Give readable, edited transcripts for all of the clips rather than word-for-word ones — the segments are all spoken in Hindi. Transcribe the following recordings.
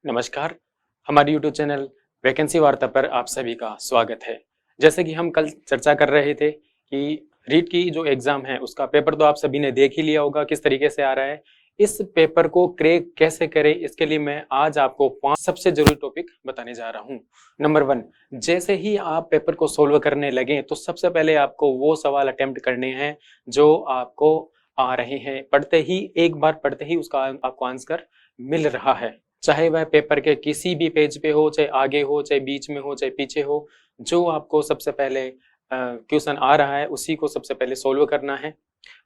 नमस्कार। हमारे YouTube चैनल वैकेंसी वार्ता पर आप सभी का स्वागत है। जैसे कि हम कल चर्चा कर रहे थे कि रीट की जो एग्जाम है उसका पेपर तो आप सभी ने देख ही लिया होगा किस तरीके से आ रहा है। इस पेपर को क्रैक कैसे करें, इसके लिए मैं आज आपको 5 सबसे जरूरी टॉपिक बताने जा रहा हूं। नंबर 1, जैसे ही आप पेपर को सोल्व करने लगे तो सबसे पहले आपको वो सवाल अटेम्प्ट करने हैं जो आपको आ रहे हैं। पढ़ते ही एक बार पढ़ते ही उसका आपको आंसर मिल रहा है, चाहे वह पेपर के किसी भी पेज पे हो, चाहे आगे हो, चाहे बीच में हो, चाहे पीछे हो। जो आपको सबसे पहले क्वेश्चन आ रहा है उसी को सबसे पहले सोल्व करना है।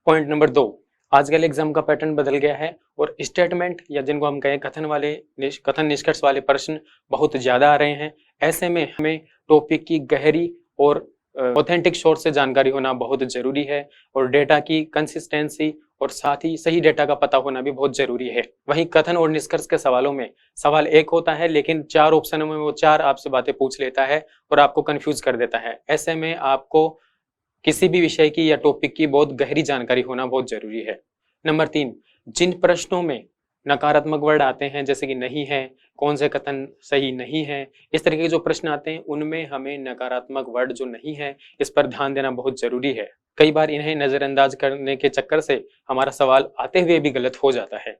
पॉइंट नंबर 2, आजकल एग्जाम का पैटर्न बदल गया है और स्टेटमेंट या जिनको हम कहें कथन निष्कर्ष वाले प्रश्न बहुत ज्यादा आ रहे हैं। ऐसे में हमें टॉपिक की गहरी और ऑथेंटिक सोर्स से जानकारी होना बहुत जरूरी है और डेटा की कंसिस्टेंसी और साथ ही सही डेटा का पता होना भी बहुत जरूरी है। वहीं कथन और निष्कर्ष के सवालों में सवाल एक होता है लेकिन 4 ऑप्शनों में वो 4 आपसे बातें पूछ लेता है और आपको कंफ्यूज कर देता है। ऐसे में आपको किसी भी विषय की या टॉपिक की बहुत गहरी जानकारी होना बहुत जरूरी है। नंबर 3, जिन प्रश्नों में नकारात्मक वर्ड आते हैं जैसे कि नहीं है, कौन से कथन सही नहीं है, इस तरीके के जो प्रश्न आते हैं उनमें हमें नकारात्मक वर्ड जो नहीं है इस पर ध्यान देना बहुत जरूरी है। कई बार इन्हें नजरअंदाज करने के चक्कर से हमारा सवाल आते हुए भी गलत हो जाता है।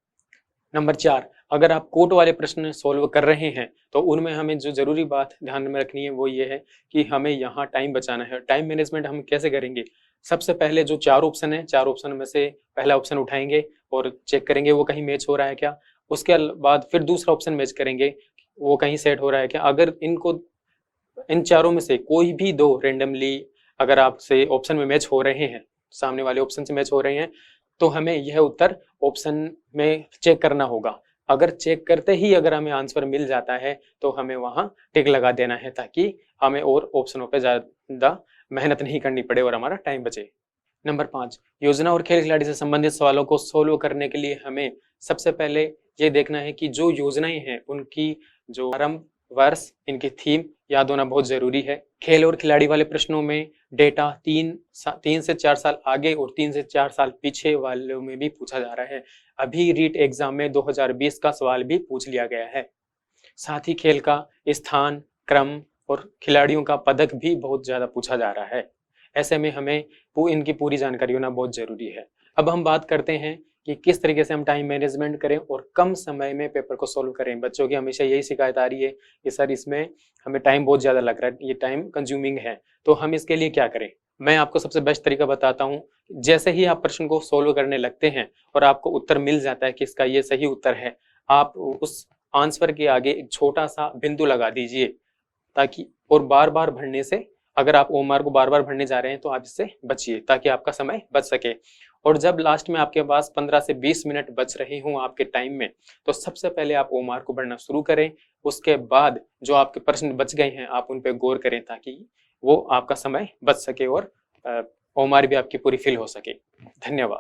नंबर 4, अगर आप कोट वाले प्रश्न सोल्व कर रहे हैं तो उनमें हमें जो जरूरी बात ध्यान में रखनी है वो ये है कि हमें यहाँ टाइम बचाना है। टाइम मैनेजमेंट हम कैसे करेंगे? सबसे पहले जो 4 ऑप्शन है, 4 ऑप्शन में से पहला ऑप्शन उठाएंगे और चेक करेंगे वो कहीं मैच हो रहा है क्या। उसके बाद फिर दूसरा ऑप्शन मैच करेंगे, वो कहीं सेट हो रहा है क्या। अगर इन चारों में से कोई भी 2 रेंडमली अगर आपसे ऑप्शन में मैच हो रहे हैं, सामने वाले ऑप्शन से मैच हो रहे हैं, तो हमें यह उत्तर ऑप्शन में चेक करना होगा। अगर चेक करते ही अगर हमें आंसर मिल जाता है तो हमें वहां टिक लगा देना है ताकि हमें और ऑप्शनों पे ज्यादा मेहनत नहीं करनी पड़े और हमारा टाइम बचे। नंबर 5, योजना और खेल खिलाड़ी से संबंधित सवालों को सोल्व करने के लिए हमें सबसे पहले ये देखना है कि जो योजनाएं हैं उनकी जो आरंभ वर्ष, इनकी थीम याद होना बहुत जरूरी है। खेल और खिलाड़ी वाले प्रश्नों में डेटा 3 से 4 साल आगे और 3 से 4 साल पीछे वालों में भी पूछा जा रहा है। अभी रीट एग्जाम में 2020 का सवाल भी पूछ लिया गया है। साथ ही खेल का स्थान, क्रम और खिलाड़ियों का पदक भी बहुत ज्यादा पूछा जा रहा है। ऐसे में हमें इनकी पूरी जानकारी होना बहुत जरूरी है। अब हम बात करते हैं कि किस तरीके से हम टाइम मैनेजमेंट करें और कम समय में पेपर को सोल्व करें। बच्चों की हमेशा यही शिकायत आ रही है कि सर इसमें हमें टाइम बहुत ज्यादा लग रहा है, ये टाइम कंज्यूमिंग है। तो हम इसके लिए क्या करें? मैं आपको सबसे बेस्ट तरीका बताता हूँ। जैसे ही आप प्रश्न को सोल्व करने लगते हैं और आपको उत्तर मिल जाता है कि इसका ये सही उत्तर है, आप उस आंसर के आगे एक छोटा सा बिंदु लगा दीजिए ताकि, और बार बार भरने से, अगर आप ओमआर को बार बार भरने जा रहे हैं तो आप इससे बचिए ताकि आपका समय बच सके। और जब लास्ट में आपके पास 15 से 20 मिनट बच रहे हों आपके टाइम में, तो सबसे पहले आप ओमआर को भरना शुरू करें। उसके बाद जो आपके प्रश्न बच गए हैं आप उन पर गौर करें ताकि वो आपका समय बच सके और ओमआर भी आपकी पूरी फिल हो सके। धन्यवाद।